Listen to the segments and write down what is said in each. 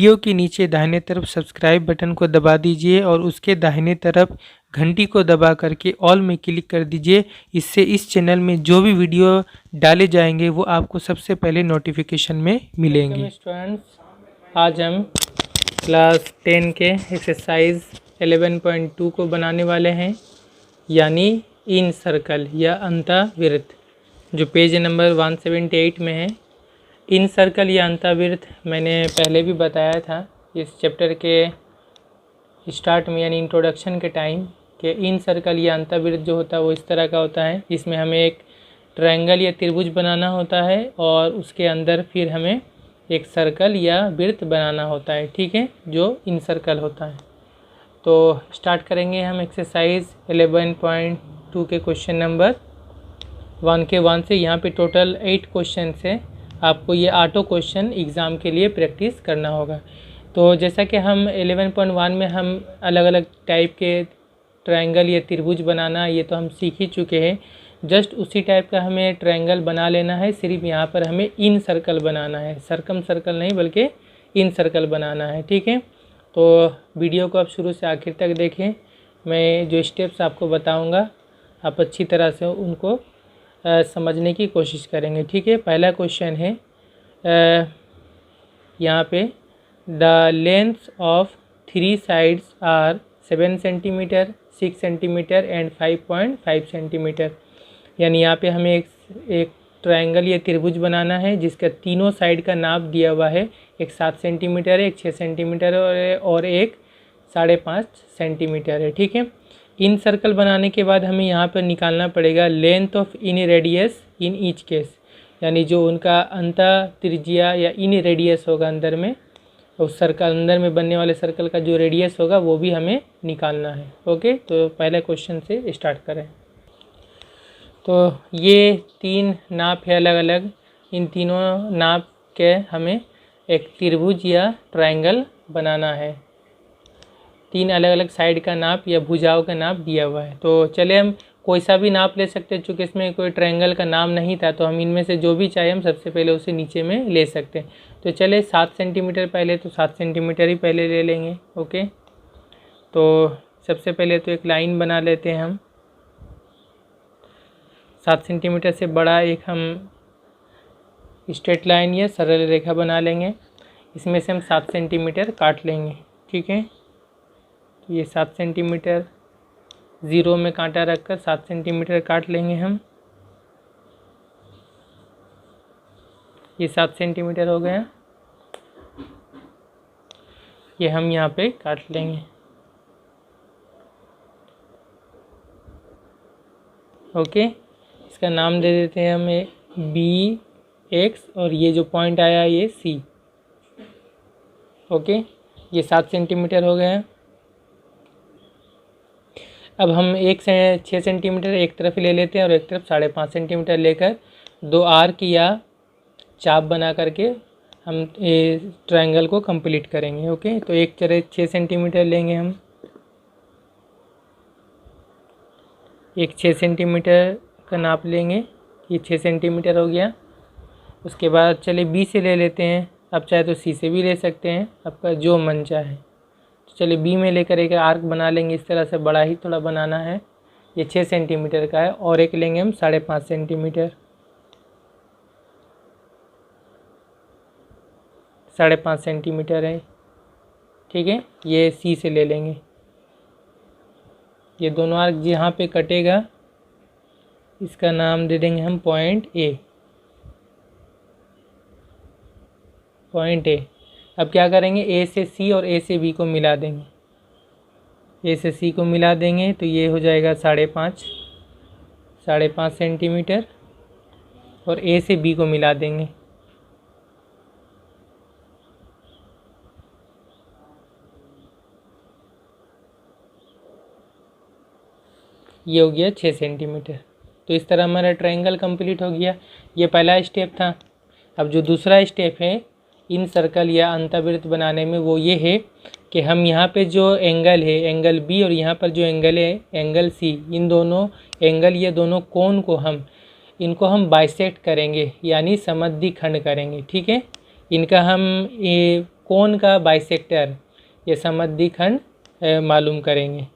Video के नीचे दाहिने तरफ सब्सक्राइब बटन को दबा दीजिए और उसके दाहिने तरफ घंटी को दबा करके ऑल में क्लिक कर दीजिए। इससे इस चैनल में जो भी वीडियो डाले जाएंगे वो आपको सबसे पहले नोटिफिकेशन में मिलेंगे। स्टूडेंट्स, आज हम क्लास 10 के एक्सरसाइज 11.2 को बनाने वाले हैं, यानी इन सर्कल या अंतःवृत्त, जो पेज नंबर 178 में है। इन सर्कल या अंतःवृत्त मैंने पहले भी बताया था इस चैप्टर के स्टार्ट में, यानी इंट्रोडक्शन के टाइम, कि इन सर्कल या अंतःवृत्त जो होता है वो इस तरह का होता है। इसमें हमें एक ट्रायंगल या त्रिभुज बनाना होता है और उसके अंदर फिर हमें एक सर्कल या वृत्त बनाना होता है, ठीक है, जो इन सर्कल होता है। तो स्टार्ट करेंगे हम एक्सरसाइज 11.2 के क्वेश्चन नंबर 1 के 1 से। यहाँ पे टोटल 8 क्वेश्चन है। आपको ये 8 क्वेश्चन एग्ज़ाम के लिए प्रैक्टिस करना होगा। तो जैसा कि हम 11.1 में हम अलग अलग टाइप के ट्रायंगल या त्रिभुज बनाना, ये तो हम सीख ही चुके हैं। जस्ट उसी टाइप का हमें ट्रायंगल बना लेना है, सिर्फ यहाँ पर हमें इन सर्कल बनाना है, सर्कम सर्कल नहीं बल्कि इन सर्कल बनाना है, ठीक है। तो वीडियो को आप शुरू से आखिर तक देखें। मैं जो स्टेप्स आपको बताऊँगा आप अच्छी तरह से उनको समझने की कोशिश करेंगे, ठीक है। पहला क्वेश्चन है, यहाँ पे the length of 3 sides are 7 centimetre, 6 centimetre and 5.5 centimetre. यानी यहाँ पे हमें एक ट्रायंगल या त्रिभुज बनाना है जिसका तीनों साइड का नाप दिया हुआ है। एक 7 सेंटीमीटर है, एक 6 सेंटीमीटर और एक 5.5 सेंटीमीटर है, ठीक है। इन सर्कल बनाने के बाद हमें यहाँ पर निकालना पड़ेगा length of in radius in each case, यानी जो उनका अंतः त्रिज्या या इन रेडियस होगा अंदर में, उस सर्कल अंदर में बनने वाले सर्कल का जो रेडियस होगा वो भी हमें निकालना है। ओके, तो पहले क्वेश्चन से स्टार्ट करें। तो ये 3 नाप है अलग अलग। इन तीनों नाप के हमें एक त्रिभुज या ट्रायंगल बनाना है। 3 अलग अलग साइड का नाप या भुजाओं का नाप दिया हुआ है। तो चले हम कोई सा भी नाप ले सकते हैं, चूँकि इसमें कोई ट्रायंगल का नाम नहीं था तो हम इनमें से जो भी चाहे हम सबसे पहले उसे नीचे में ले सकते हैं। तो चले 7 सेंटीमीटर पहले, तो 7 सेंटीमीटर ही पहले ले लेंगे। ओके, तो सबसे पहले तो एक लाइन बना लेते हैं हम। 7 सेंटीमीटर से बड़ा एक हम स्ट्रेट लाइन या सरल रेखा बना लेंगे। इसमें से हम 7 सेंटीमीटर काट लेंगे, ठीक है। तो ये 7 सेंटीमीटर 0 में कांटा रखकर 7 सेंटीमीटर काट लेंगे हम। ये 7 सेंटीमीटर हो गया, ये हम यहाँ पे काट लेंगे। ओके, इसका नाम दे देते हैं हमें BX और ये जो पॉइंट आया ये C। ओके, ये 7 सेंटीमीटर हो गया। अब हम 6 सेंटीमीटर एक तरफ ले लेते हैं और एक तरफ 5.5 सेंटीमीटर लेकर 2 आर्क या चाप बना करके हम ये ट्रायंगल को कंप्लीट करेंगे। ओके, तो एक तरह 6 सेंटीमीटर लेंगे हम, एक 6 सेंटीमीटर का नाप लेंगे। ये 6 सेंटीमीटर हो गया। उसके बाद चले B से ले लेते हैं। अब चाहे तो C से भी ले सकते हैं, आपका जो मन चाहे। तो चलिए B में लेकर एक आर्क बना लेंगे। इस तरह से बड़ा ही थोड़ा बनाना है। ये 6 सेंटीमीटर का है और एक लेंगे हम 5.5 सेंटीमीटर, 5.5 सेंटीमीटर है, ठीक है। ये C से ले लेंगे। ये दोनों आर्क जहाँ पे कटेगा इसका नाम दे देंगे हम पॉइंट A, पॉइंट A। अब क्या करेंगे, A से C और A से B को मिला देंगे। A से C को मिला देंगे तो ये हो जाएगा 5.5 सेंटीमीटर और A से B को मिला देंगे। ये हो गया 6 सेंटीमीटर। तो इस तरह हमारा ट्रायंगल कंप्लीट हो गया। ये पहला स्टेप था। अब जो दूसरा स्टेप है इन सर्कल या अंतःवृत्त बनाने में, वो ये है कि हम यहाँ पे जो एंगल है, एंगल B, और यहाँ पर जो एंगल है एंगल C, इन दोनों एंगल, ये दोनों कोण को इनको बाइसेक्ट करेंगे, यानी समद्विखंड करेंगे, ठीक है। इनका हम ये कोण का बाइसेक्टर या समद्विखंड मालूम करेंगे।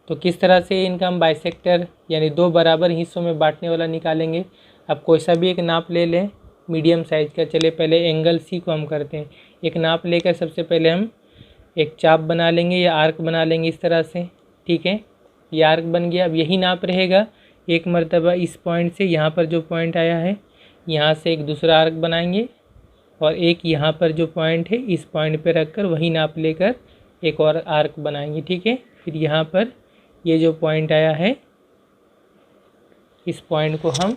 तो किस तरह से इनका हम बाइसेक्टर यानी दो बराबर हिस्सों में बांटने वाला निकालेंगे। अब कोई सा भी एक नाप ले लें मीडियम साइज का। चलिए पहले एंगल सी को हम करते हैं। एक नाप लेकर सबसे पहले हम एक चाप बना लेंगे या आर्क बना लेंगे इस तरह से, ठीक है। ये आर्क बन गया। अब यही नाप रहेगा, एक मर्तबा इस पॉइंट से यहाँ पर जो पॉइंट आया है यहाँ से एक दूसरा आर्क बनाएंगे और एक यहाँ पर जो पॉइंट है इस पॉइंट पे रखकर वही नाप लेकर एक और आर्क बनाएंगे, ठीक है। फिर यहाँ पर ये जो पॉइंट आया है इस पॉइंट को हम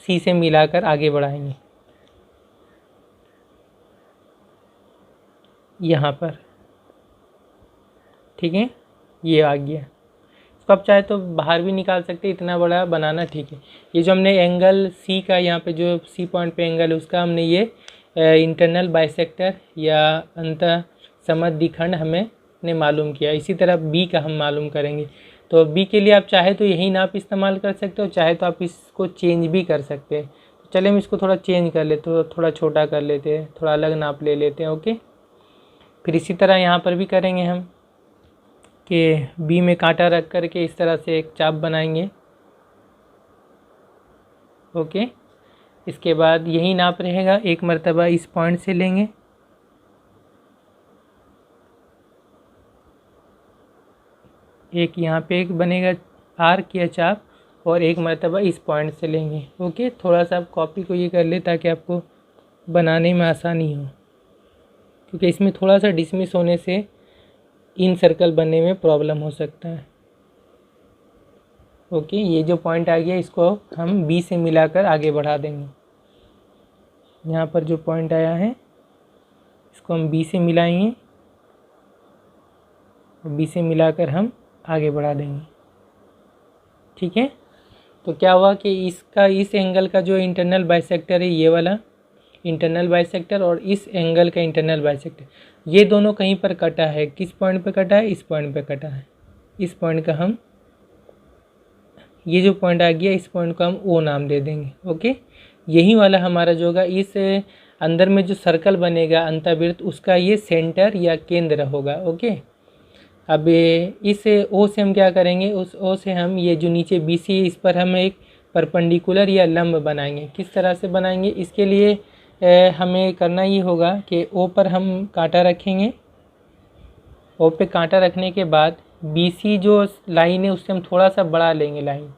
सी से मिलाकर आगे बढ़ाएंगे यहाँ पर, ठीक है। ये आ गया। इसको आप चाहे तो बाहर भी निकाल सकते हैं, इतना बड़ा बनाना ठीक है। ये जो हमने एंगल सी का यहाँ पे जो सी पॉइंट पे एंगल है उसका हमने ये इंटरनल बाइसेक्टर या अंत समद्विखंड हमने मालूम किया। इसी तरह बी का हम मालूम करेंगे। तो बी के लिए आप चाहे तो यही नाप इस्तेमाल कर सकते हो, चाहे तो आप इसको चेंज भी कर सकते हैं। तो चलिए हम इसको थोड़ा चेंज कर लेते हैं, थोड़ा छोटा कर लेते हैं, थोड़ा अलग नाप ले लेते हैं, ओके। फिर इसी तरह यहाँ पर भी करेंगे हम कि बी में कांटा रख करके इस तरह से एक चाप बनाएंगे, ओके। इसके बाद यही नाप रहेगा, एक मर्तबा इस पॉइंट से लेंगे एक यहाँ पे एक बनेगा आर्क या चाप और एक मर्तबा इस पॉइंट से लेंगे, ओके। थोड़ा सा आप कॉपी को ये कर ले ताकि आपको बनाने में आसानी हो, क्योंकि इसमें थोड़ा सा डिसमिस होने से इन सर्कल बनने में प्रॉब्लम हो सकता है, ओके। ये जो पॉइंट आ गया इसको हम बी से मिलाकर आगे बढ़ा देंगे। यहाँ पर जो पॉइंट आया है इसको हम बी से मिलाएंगे, बी से मिलाकर हम आगे बढ़ा देंगे, ठीक है। तो क्या हुआ कि इसका इस एंगल का जो इंटरनल बाइसेक्टर है ये वाला इंटरनल बाइसेक्टर और इस एंगल का इंटरनल बाइसेक्टर ये दोनों कहीं पर कटा है। किस पॉइंट पे कटा है? इस पॉइंट पे कटा है। इस पॉइंट का हम ये जो पॉइंट आ गया इस पॉइंट को हम ओ नाम दे देंगे, ओके। यही वाला हमारा जो होगा इस अंदर में जो सर्कल बनेगा अंतःवृत्त उसका ये सेंटर या केंद्र होगा, ओके। अब इस ओ से हम क्या करेंगे, उस ओ से हम ये जो नीचे बी सी है इस पर हम एक परपेंडिकुलर या लंब बनाएंगे। किस तरह से बनाएंगे? इसके लिए हमें करना ये होगा कि ओ पर हम कांटा रखेंगे। ओ पे कांटा रखने के बाद बी सी जो लाइन है उससे हम थोड़ा सा बढ़ा लेंगे लाइन,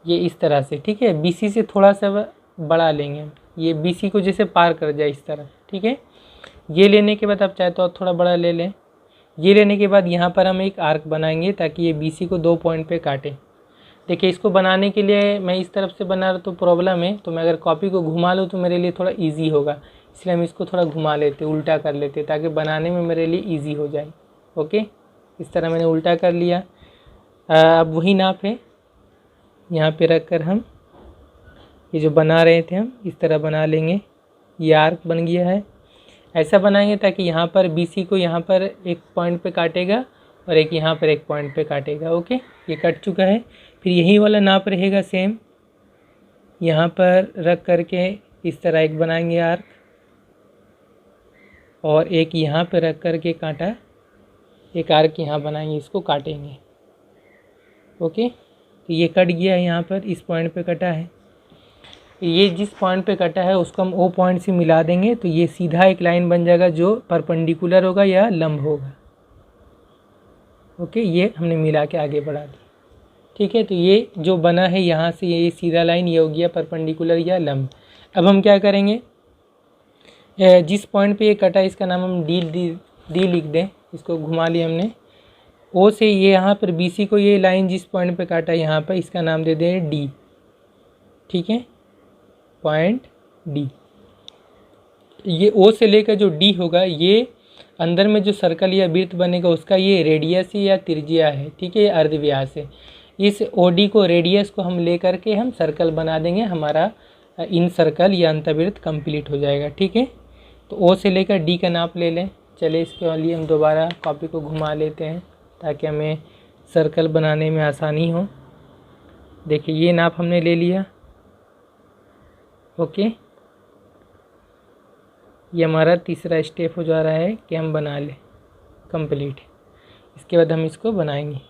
ये इस तरह से, ठीक है। बी सी से थोड़ा सा बढ़ा लेंगे हम, ये बी सी को जैसे पार कर जाए इस तरह, ठीक है। ये लेने के बाद आप चाहे तो और थोड़ा बड़ा ले लें। ये लेने के बाद यहाँ पर हम एक आर्क बनाएंगे ताकि ये बी सी को दो पॉइंट पे काटे। देखिए इसको बनाने के लिए मैं इस तरफ से बना रहा तो प्रॉब्लम है, तो मैं अगर कॉपी को घुमा लूँ तो मेरे लिए थोड़ा इजी होगा, इसलिए हम इसको थोड़ा घुमा लेते, उल्टा कर लेते ताकि बनाने में मेरे लिए इजी हो जाए, ओके। इस तरह मैंने उल्टा कर लिया। अब वही नाप है, यहाँ पे रख कर हम ये जो बना रहे थे हम इस तरह बना लेंगे। ये आर्क बन गया है। ऐसा बनाएंगे ताकि यहाँ पर बी सी को यहाँ पर एक पॉइंट पे काटेगा और एक यहाँ पर एक पॉइंट पे काटेगा, ओके। ये कट चुका है। फिर यही वाला नाप रहेगा सेम, यहाँ पर रख करके इस तरह एक बनाएंगे आर्क और एक यहाँ पर रख करके कांटा एक आर्क यहाँ बनाएंगे, इसको काटेंगे, ओके। तो ये कट गया है, यहाँ पर इस पॉइंट पे कटा है। ये जिस पॉइंट पे कटा है उसको हम ओ पॉइंट से मिला देंगे तो ये सीधा एक लाइन बन जाएगा जो परपेंडिकुलर होगा या लंब होगा, ओके। ये हमने मिला के आगे बढ़ा दिया, ठीक है। तो ये जो बना है यहाँ से ये सीधा लाइन ये हो गया परपेंडिकुलर या लंब। अब हम क्या करेंगे, जिस पॉइंट पे ये कटा है इसका नाम हम डी लिख दें। इसको घुमा लिया हमने ओ से, ये यहाँ पर बी सी को ये लाइन जिस पॉइंट पे काटा है यहाँ पर इसका नाम दे दें डी, ठीक है, पॉइंट डी। ये ओ से लेकर जो डी होगा ये अंदर में जो सर्कल या वृत्त बनेगा उसका ये रेडियस या त्रिज्या है, ठीक है, ये अर्धव्यास है। इस ओ डी को रेडियस को हम ले करके हम सर्कल बना देंगे, हमारा इन सर्कल या अंतर्वृत्त कंप्लीट हो जाएगा, ठीक है। तो ओ से लेकर डी का नाप ले लें। चले इसके लिए हम दोबारा कॉपी को घुमा लेते हैं ताकि हमें सर्कल बनाने में आसानी हो। देखिए ये नाप हमने ले लिया, ओके। ये हमारा तीसरा स्टेप हो जा रहा है कि हम बना लें कंप्लीट। इसके बाद हम इसको बनाएंगे।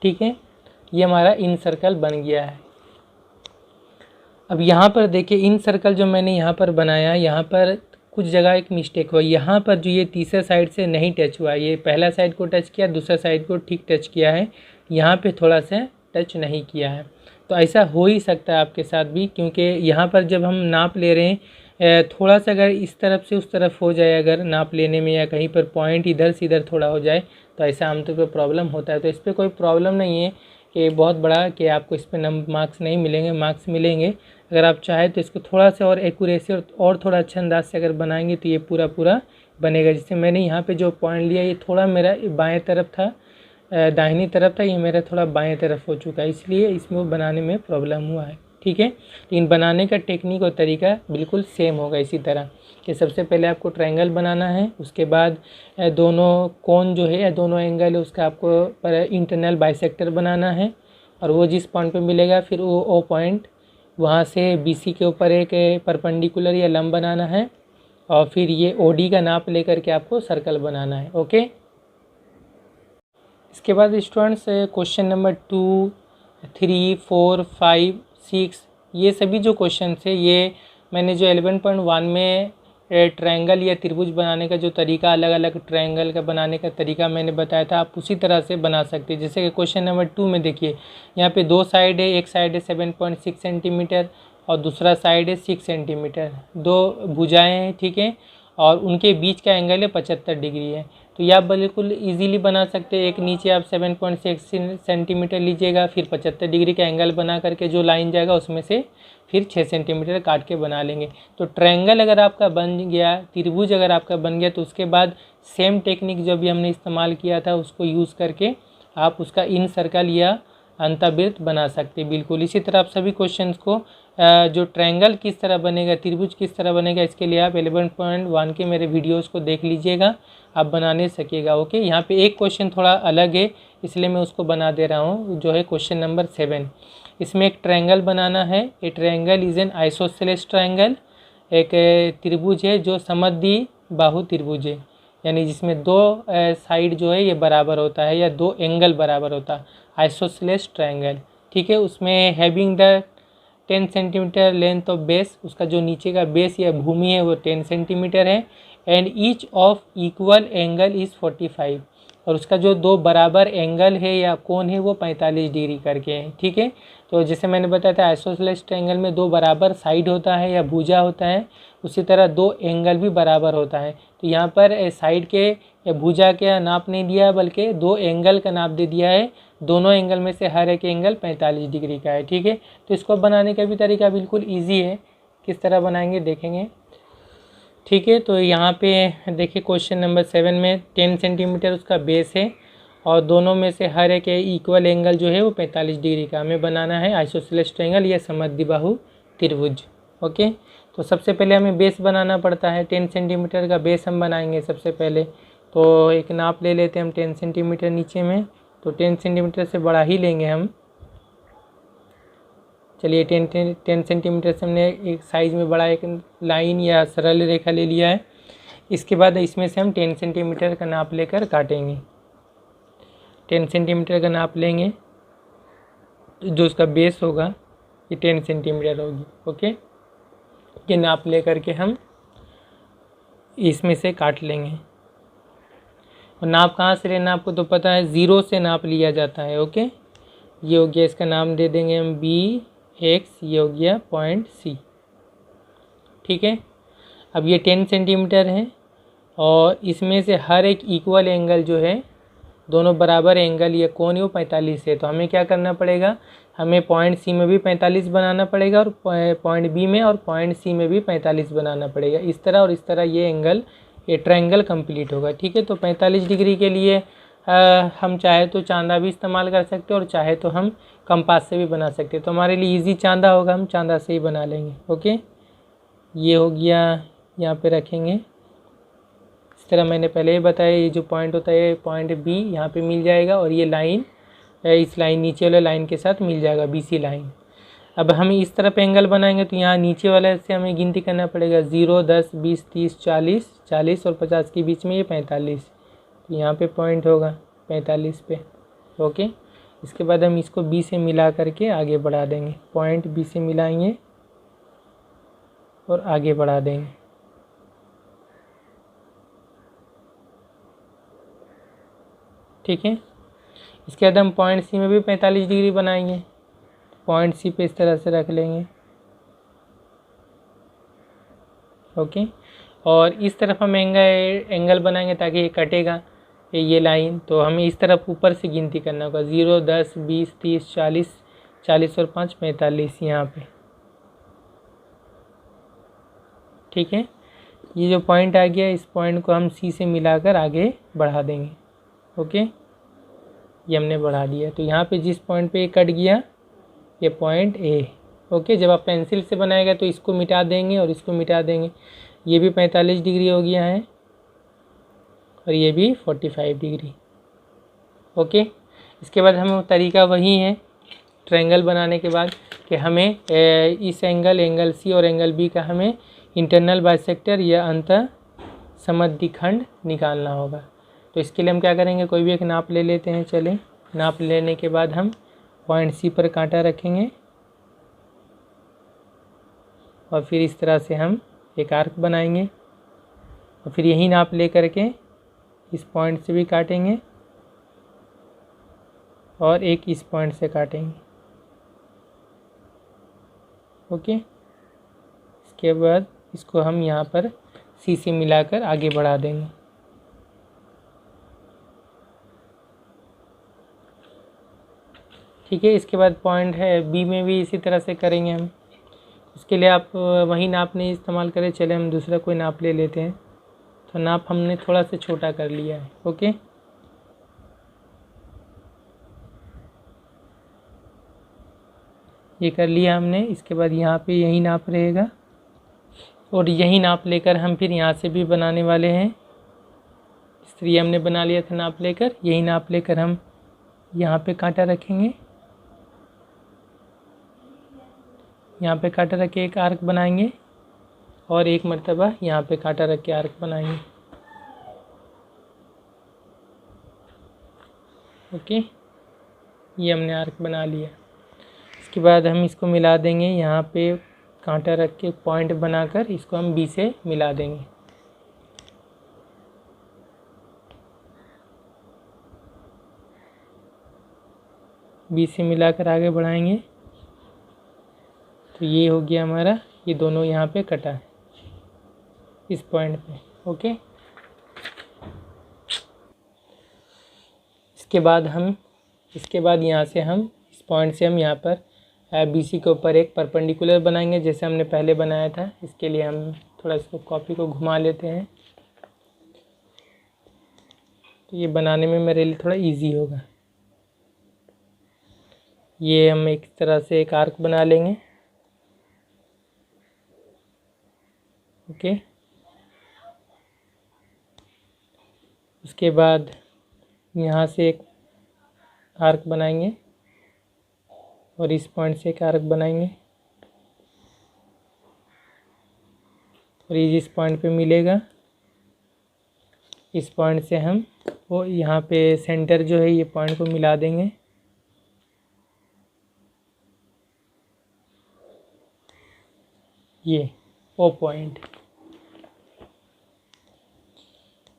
ठीक है, ये हमारा इन सर्कल बन गया है। अब यहाँ पर देखिए इन सर्कल जो मैंने यहाँ पर बनाया, यहाँ पर कुछ जगह एक मिस्टेक हुआ। यहाँ पर जो ये तीसरे साइड से नहीं टच हुआ, ये पहला साइड को टच किया, दूसरा साइड को ठीक टच किया है, यहाँ पे थोड़ा सा टच नहीं किया है। तो ऐसा हो ही सकता है आपके साथ भी, क्योंकि यहाँ पर जब हम नाप ले रहे हैं थोड़ा सा अगर इस तरफ से उस तरफ हो जाए, अगर नाप लेने में, या कहीं पर पॉइंट इधर से इधर थोड़ा हो जाए, तो ऐसा आमतौर पर प्रॉब्लम होता है। तो इस पर कोई प्रॉब्लम नहीं है कि बहुत बड़ा कि आपको इस पर मार्क्स नहीं मिलेंगे, मार्क्स मिलेंगे। अगर आप चाहें तो इसको थोड़ा सा और एक्यूरेसी और थोड़ा अच्छा अंदाज से अगर बनाएंगे तो ये पूरा पूरा बनेगा। जैसे मैंने यहाँ पे जो पॉइंट लिया, ये थोड़ा मेरा बाएं तरफ था, दाहिनी तरफ था, ये मेरा थोड़ा बाएं तरफ हो चुका है, इसलिए इसमें बनाने में प्रॉब्लम हुआ है। ठीक है, लेकिन बनाने का टेक्निक और तरीका बिल्कुल सेम होगा इसी तरह कि सबसे पहले आपको ट्रायंगल बनाना है, उसके बाद दोनों कोन जो है या दोनों एंगल है उसका आपको पर इंटरनल बाइसेक्टर बनाना है, और वो जिस पॉइंट पे मिलेगा फिर वो ओ पॉइंट वहाँ से BC के ऊपर एक परपेंडिकुलर या लंब बनाना है, और फिर ये OD का नाप लेकर के आपको सर्कल बनाना है। ओके, इसके बाद स्टूडेंट्स क्वेश्चन नंबर 2, 3, 4, 5, 6 ये सभी जो क्वेश्चन है, ये मैंने जो 11.1 में ट्रायंगल या त्रिभुज बनाने का जो तरीका, अलग अलग ट्रायंगल का बनाने का तरीका मैंने बताया था, आप उसी तरह से बना सकते हैं। जैसे कि क्वेश्चन नंबर 2 में देखिए, यहाँ पे दो साइड है, एक साइड है 7.6 सेंटीमीटर और दूसरा साइड है 6 सेंटीमीटर, दो भुजाएं हैं। ठीक है, और उनके बीच का एंगल है 75 डिग्री है। तो ये आप बिल्कुल इजीली बना सकते हैं। एक नीचे आप 7.6 सेंटीमीटर लीजिएगा, फिर 75 डिग्री का एंगल बना करके जो लाइन जाएगा उसमें से फिर 6 सेंटीमीटर काट के बना लेंगे। तो ट्रायंगल अगर आपका बन गया, त्रिभुज अगर आपका बन गया, तो उसके बाद सेम टेक्निक जो भी हमने इस्तेमाल किया था उसको यूज़ करके आप उसका इन सर्कल या अंतःवृत्त बना सकते हैं। बिल्कुल इसी तरह आप सभी क्वेश्चंस को जो ट्रायंगल किस तरह बनेगा, त्रिभुज किस तरह बनेगा, इसके लिए आप 11.1 के मेरे वीडियोस को देख लीजिएगा, आप बनाने सकिएगा। ओके, यहाँ पे एक क्वेश्चन थोड़ा अलग है इसलिए मैं उसको बना दे रहा हूँ, जो है क्वेश्चन नंबर 7। इसमें एक ट्रायंगल बनाना है। ए triangle is an isosceles triangle, एक त्रिभुज है जो समद्विबाहु त्रिभुज है, यानी जिसमें दो साइड जो है ये बराबर होता है या दो एंगल बराबर होता है, आइसोसेलेस ट्रायंगल। ठीक है, उसमें having the 10 centimetre length of base, उसका जो नीचे का बेस या भूमि है वो 10 सेंटीमीटर है, and each of equal angle is 45, और उसका जो दो बराबर एंगल है या कोण है वो 45 डिग्री करके है। ठीक है, तो जैसे मैंने बताया था आइसोसेलेस ट्रायंगल में दो बराबर साइड होता है या भुजा होता है, उसी तरह दो एंगल भी बराबर होता है। तो यहाँ पर साइड के या भुजा के नाप नहीं दिया है, बल्कि दो एंगल का नाप दे दिया है। दोनों एंगल में से हर एक एंगल 45 डिग्री का है। ठीक है, तो इसको बनाने का भी तरीका बिल्कुल ईजी है, किस तरह बनाएंगे देखेंगे। ठीक है, तो यहाँ पे देखिए क्वेश्चन नंबर 7 में 10 सेंटीमीटर उसका बेस है, और दोनों में से हर एक इक्वल एंगल जो है वो 45 डिग्री का हमें बनाना है आइसोसेलेस ट्रायंगल या समद्विबाहु त्रिभुज। ओके, तो सबसे पहले हमें बेस बनाना पड़ता है। 10 सेंटीमीटर का बेस हम बनाएंगे सबसे पहले। तो एक नाप ले लेते हैं हम 10 सेंटीमीटर नीचे में, तो 10 सेंटीमीटर से बड़ा ही लेंगे हम। चलिए 10 सेंटीमीटर से हमने एक साइज़ में बड़ा एक लाइन या सरल रेखा ले लिया है। इसके बाद इसमें से हम 10 सेंटीमीटर का नाप लेकर काटेंगे। 10 सेंटीमीटर का नाप लेंगे, जो उसका बेस होगा ये 10 सेंटीमीटर होगी। ओके, ये नाप ले करके हम इसमें से काट लेंगे। और नाप कहाँ से लेना आपको तो पता है, 0 से नाप लिया जाता है। ओके, ये हो गया, इसका नाम दे देंगे हम BX, ये हो गया पॉइंट C। ठीक है, अब ये 10 सेंटीमीटर है, और इसमें से हर एक इक्वल एंगल जो है, दोनों बराबर एंगल ये कोण है वो 45 है। तो हमें क्या करना पड़ेगा, हमें पॉइंट C में भी 45 बनाना पड़ेगा, और पॉइंट B में और पॉइंट C में भी 45 बनाना पड़ेगा। इस तरह और इस तरह ये एंगल, ये ट्रायंगल कंप्लीट होगा। ठीक है, तो 45 डिग्री के लिए हम चाहे तो चांदा भी इस्तेमाल कर सकते हैं, और चाहे तो हम कंपास से भी बना सकते हैं। तो हमारे लिए इजी चांदा होगा, हम चांदा से ही बना लेंगे। ओके, ये हो गया, यहाँ पे रखेंगे इस तरह मैंने पहले ही बताया, ये जो पॉइंट होता है पॉइंट बी यहाँ पे मिल जाएगा और ये लाइन इस लाइन नीचे वाले लाइन के साथ मिल जाएगा, BC लाइन। अब हम इस तरफ एंगल बनाएंगे तो यहाँ नीचे वाले से हमें गिनती करना पड़ेगा, 0, 10, 20, 30, 40, 40 और 50 के बीच में ये 45, तो यहाँ पे पॉइंट होगा 45 पे। ओके, इसके बाद हम इसको B से मिला करके आगे बढ़ा देंगे, पॉइंट B से मिलाएंगे और आगे बढ़ा देंगे। ठीक है, इसके बाद हम पॉइंट C में भी 45 डिग्री बनाएंगे, पॉइंट C पे इस तरह से रख लेंगे। ओके, और इस तरफ हम एंगल बनाएंगे ताकि ये कटेगा ये लाइन, तो हमें इस तरफ ऊपर से गिनती करना होगा, 0, 10, 20, 30, 40, 40 और 5 45 यहाँ पे। ठीक है, ये जो पॉइंट आ गया इस पॉइंट को हम C से मिलाकर आगे बढ़ा देंगे। ओके, ये हमने बढ़ा दिया, तो यहाँ पे जिस पॉइंट पे ये कट गया ये पॉइंट A। ओके, जब आप पेंसिल से बनाएगा तो इसको मिटा देंगे और इसको मिटा देंगे, ये भी 45 डिग्री हो गया है और ये भी 45 डिग्री। ओके, इसके बाद हम तरीका वही है ट्रायंगल बनाने के बाद कि हमें इस एंगल C और एंगल B का हमें इंटरनल बाइसेक्टर या अंत समद्विखंड निकालना होगा। तो इसके लिए हम क्या करेंगे, कोई भी एक नाप ले लेते हैं। चलें, नाप लेने के बाद हम पॉइंट C पर कांटा रखेंगे और फिर इस तरह से हम एक आर्क बनाएंगे और फिर यही नाप ले करके इस पॉइंट से भी काटेंगे और एक इस पॉइंट से काटेंगे। ओके, इसके बाद इसको हम यहाँ पर C से मिलाकर आगे बढ़ा देंगे। ठीक है, इसके बाद पॉइंट है B में भी इसी तरह से करेंगे हम। उसके लिए आप वही नाप नहीं इस्तेमाल करें, चले हम दूसरा कोई नाप ले लेते हैं। तो नाप हमने थोड़ा सा छोटा कर लिया है। ओके, ये कर लिया हमने। इसके बाद यहाँ पे यही नाप रहेगा और यही नाप लेकर हम फिर यहाँ से भी बनाने वाले हैं। इस तरह हमने बना लिया था नाप लेकर, यही नाप लेकर हम यहाँ पे कांटा रखेंगे, यहाँ पे कांटा रख के एक आर्क बनाएंगे और एक मर्तबा यहाँ पे कांटा रख के आर्क बनाएंगे। ओके, ये हमने आर्क बना लिया। इसके बाद हम इसको मिला देंगे, यहाँ पे कांटा रख के पॉइंट बनाकर इसको हम B से मिला देंगे। B से मिलाकर आगे बढ़ाएंगे तो ये हो गया हमारा, ये दोनों यहाँ पे कटा है इस पॉइंट पे। ओके, इसके बाद यहाँ से हम इस पॉइंट से हम यहाँ पर BC के ऊपर एक परपेंडिकुलर बनाएंगे जैसे हमने पहले बनाया था। इसके लिए हम थोड़ा इसको कॉपी को घुमा लेते हैं तो ये बनाने में मेरे लिए थोड़ा इजी होगा। ये हम एक तरह से एक आर्क बना लेंगे। ओके, उसके बाद यहाँ से एक आर्क बनाएंगे और इस पॉइंट से एक आर्क बनाएंगे और ये जिस पॉइंट पे मिलेगा इस पॉइंट से हम वो यहाँ पे सेंटर जो है ये पॉइंट को मिला देंगे। ये O पॉइंट,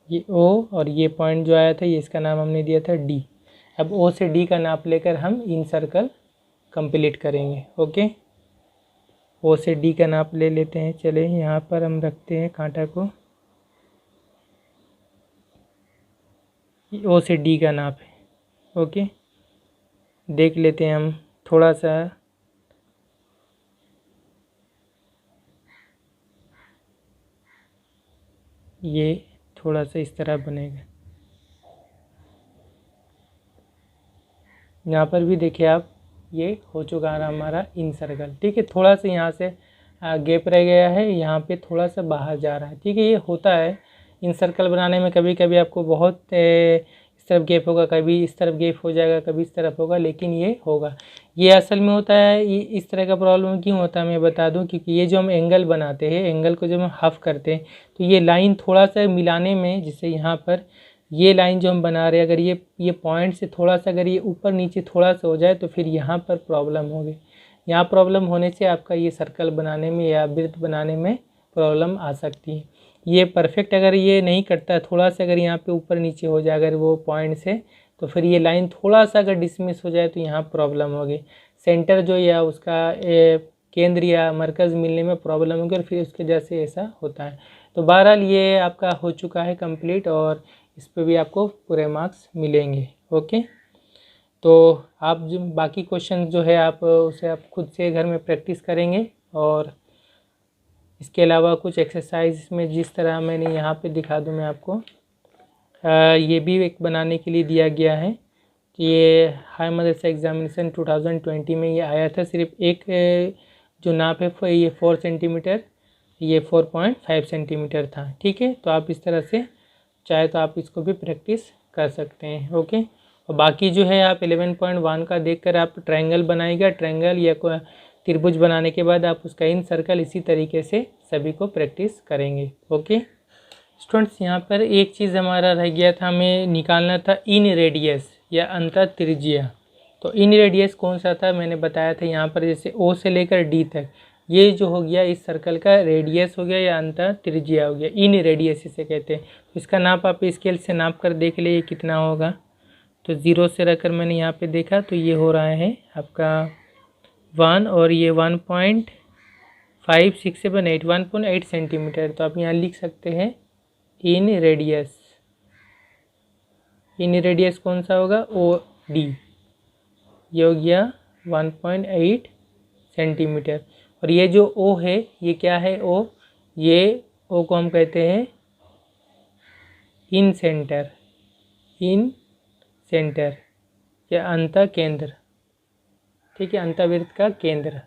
ये O और ये पॉइंट जो आया था ये इसका नाम हमने दिया था D। अब O से D का नाप लेकर हम इन सर्कल कंप्लीट करेंगे। ओके, O से D का नाप ले लेते हैं। चले, यहाँ पर हम रखते हैं कांटा को, O से D का नाप है। ओके, देख लेते हैं हम थोड़ा सा, ये थोड़ा सा इस तरह बनेगा। यहाँ पर भी देखिए आप, ये हो चुका है हमारा इन सर्कल। ठीक है, थोड़ा सा यहाँ से गैप रह गया है, यहाँ पे थोड़ा सा बाहर जा रहा है। ठीक है, ये होता है, इन सर्कल बनाने में कभी कभी आपको बहुत इस तरफ गैप होगा, कभी इस तरफ गैप हो जाएगा, कभी इस तरफ होगा, लेकिन ये होगा। ये असल में होता है, ये इस तरह का प्रॉब्लम क्यों होता है मैं बता दूं, क्योंकि ये जो हम एंगल बनाते हैं, एंगल को जब हम हाफ करते हैं तो ये लाइन थोड़ा सा मिलाने में, जैसे यहाँ पर ये लाइन जो हम बना रहे हैं, अगर ये पॉइंट से थोड़ा सा अगर ये ऊपर नीचे थोड़ा सा हो जाए तो फिर यहाँ पर प्रॉब्लम होगी। यहाँ प्रॉब्लम होने से आपका ये सर्कल बनाने में या वृत्त बनाने में प्रॉब्लम आ सकती है। ये परफेक्ट अगर ये नहीं करता, थोड़ा सा अगर यहाँ पे ऊपर नीचे हो जाए अगर वो पॉइंट से, तो फिर ये लाइन थोड़ा सा अगर डिसमिस हो जाए तो यहाँ प्रॉब्लम होगी। सेंटर जो या उसका केंद्र या मरकज़ मिलने में प्रॉब्लम होगी और फिर उसके वजह से ऐसा होता है। तो बहरहाल ये आपका हो चुका है कंप्लीट और इस पर भी आपको पूरे मार्क्स मिलेंगे। ओके, तो आप जो बाकी क्वेश्चन जो है आप उसे आप खुद से घर में प्रैक्टिस करेंगे और इसके अलावा कुछ एक्सरसाइज में जिस तरह मैंने यहाँ पे दिखा दूँ मैं आपको, ये भी एक बनाने के लिए दिया गया है। ये हाई मदरसा एग्जामिनेशन 2020 में ये आया था। सिर्फ एक जो नाप है ये 4 सेंटीमीटर, ये 4.5 सेंटीमीटर था। ठीक है, तो आप इस तरह से चाहे तो आप इसको भी प्रैक्टिस कर सकते हैं। ओके, और बाकी जो है आप 11.1 का देखकर आप ट्रायंगल बनाएगा, ट्रायंगल या कोई त्रिभुज बनाने के बाद आप उसका इन सर्कल इसी तरीके से सभी को प्रैक्टिस करेंगे। ओके स्टूडेंट्स, यहाँ पर एक चीज़ हमारा रह गया था, हमें निकालना था इन रेडियस या अंतर त्रिज्या। तो इन रेडियस कौन सा था मैंने बताया था यहाँ पर, जैसे ओ से लेकर डी तक ये जो हो गया इस सर्कल का रेडियस हो गया या अंतर त्रिज्या हो गया, इन रेडियस इसे कहते हैं। तो इसका नाप आप स्केल से नाप कर देख ले कितना होगा। तो 0 से रखकर मैंने यहाँ पे देखा तो ये हो रहा है आपका 1 और ये 1.5678 1.8 सेंटीमीटर। तो आप यहाँ लिख सकते हैं इन रेडियस। इन रेडियस कौन सा होगा, ओ डी, ये हो गया 1.8 सेंटीमीटर। और ये जो ओ है ये क्या है, ओ, ये ओ को हम कहते हैं इन सेंटर, इन सेंटर या अंतः केंद्र। ठीक है, अंतःवृत्त का केंद्र।